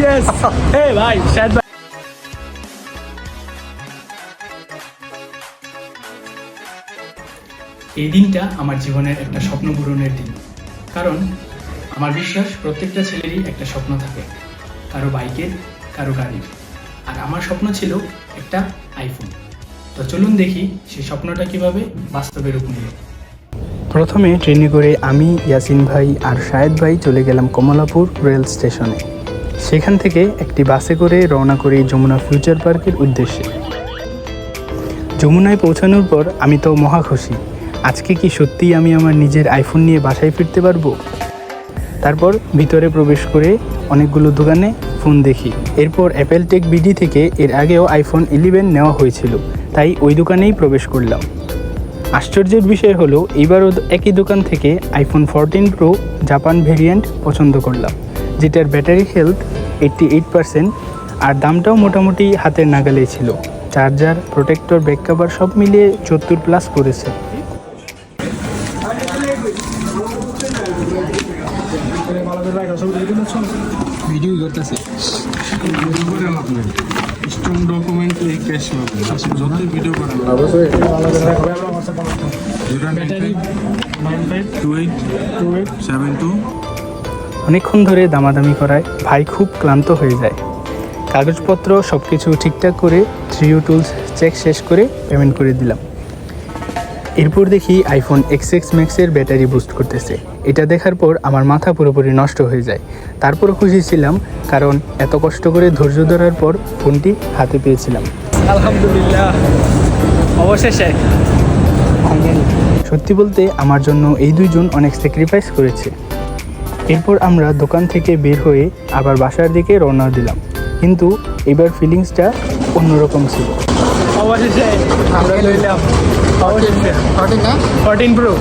Yes. Hey ভাই, শাহেদ ভাই। এই দিনটা আমার জীবনের একটা স্বপ্ন পূরণের দিন। কারণ আমার বিশ্বাস প্রত্যেকটা ছেলেরই একটা স্বপ্ন থাকে, কারো বাইকের, কারো গাড়ির। আর আমার স্বপ্ন ছিল একটা আইফোন। তো চলুন দেখি সেই স্বপ্নটা কিভাবে বাস্তবে রূপ নিল। প্রথমে ট্রেনে করে আমি, ইয়াসিন ভাই আর শাহেদ ভাই চলে গেলাম কমলাপুর রেল স্টেশনে। সেখান থেকে একটি বাসে করে রওনা করি যমুনা ফিউচার পার্কের উদ্দেশ্যে। যমুনায় পৌঁছানোর পর আমি তো মহা খুশি। আজকে কি সত্যিই আমি আমার নিজের আইফোন নিয়ে বাসায় ফিরতে পারবো? তারপর ভিতরে প্রবেশ করে অনেকগুলো দোকানে ফোন দেখি। এরপর অ্যাপেল টেক বিডি থেকে এর আগেও আইফোন 11 নেওয়া হয়েছিল, তাই ওই দোকানেই প্রবেশ করলাম। আশ্চর্যের বিষয় হলো এবারও একই দোকান থেকে আইফোন 14 প্রো জাপান ভেরিয়েন্ট পছন্দ করলাম, যেটার ব্যাটারি হেলথ 88% আর দামটাও মোটামুটি হাতের নাগালেই ছিল। চার্জার, প্রোটেক্টর, ব্যাক কভার সব মিলিয়ে 70+ পড়েছে। ভিডিও করতেছে স্ট্রং ডকুমেন্ট এই ক্যাশ হবে যত ভিডিও করেন অবশ্যই 2872 অনেকক্ষণ ধরে দামাদামি করায় ভাই খুব ক্লান্ত হয়ে যায়। কাগজপত্র সব কিছু ঠিকঠাক করে 3U টুলস চেক শেষ করে পেমেন্ট করে দিলাম। এরপর দেখি আইফোন XX ম্যাক্সের ব্যাটারি বুস্ট করতেছে। এটা দেখার পর আমার মাথা পুরোপুরি নষ্ট হয়ে যায়। তারপরও খুশি ছিলাম, কারণ এত কষ্ট করে ধৈর্য ধরার পর ফোনটি হাতে পেয়েছিলাম। আলহামদুলিল্লাহ, অবশেষে। সত্যি বলতে আমার জন্য এই দুইজন অনেক স্যাক্রিফাইস করেছে। এরপর আমরা দোকান থেকে বের হয়ে আবার বাসার দিকে রওনা দিলাম, কিন্তু এবার ফিলিংসটা অন্যরকম ছিল। অবশেষে আমরা লইলাম 14 pro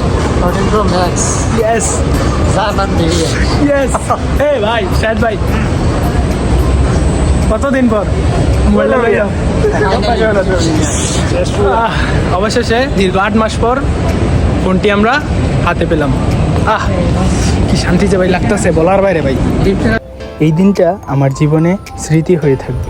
max yes Japan variant. Yes. হে ভাই, শাহেদ ভাই, কতদিন পর মোবাইলটা লইলাম। অবশেষে দীর্ঘ 8 মাস পর ফোনটি আমরা হাতে পেলাম। কি শান্তি যে ভাই লাগতেছে, বলার বাইরে ভাই। এই দিনটা আমার জীবনে স্মৃতি হয়ে থাকবে।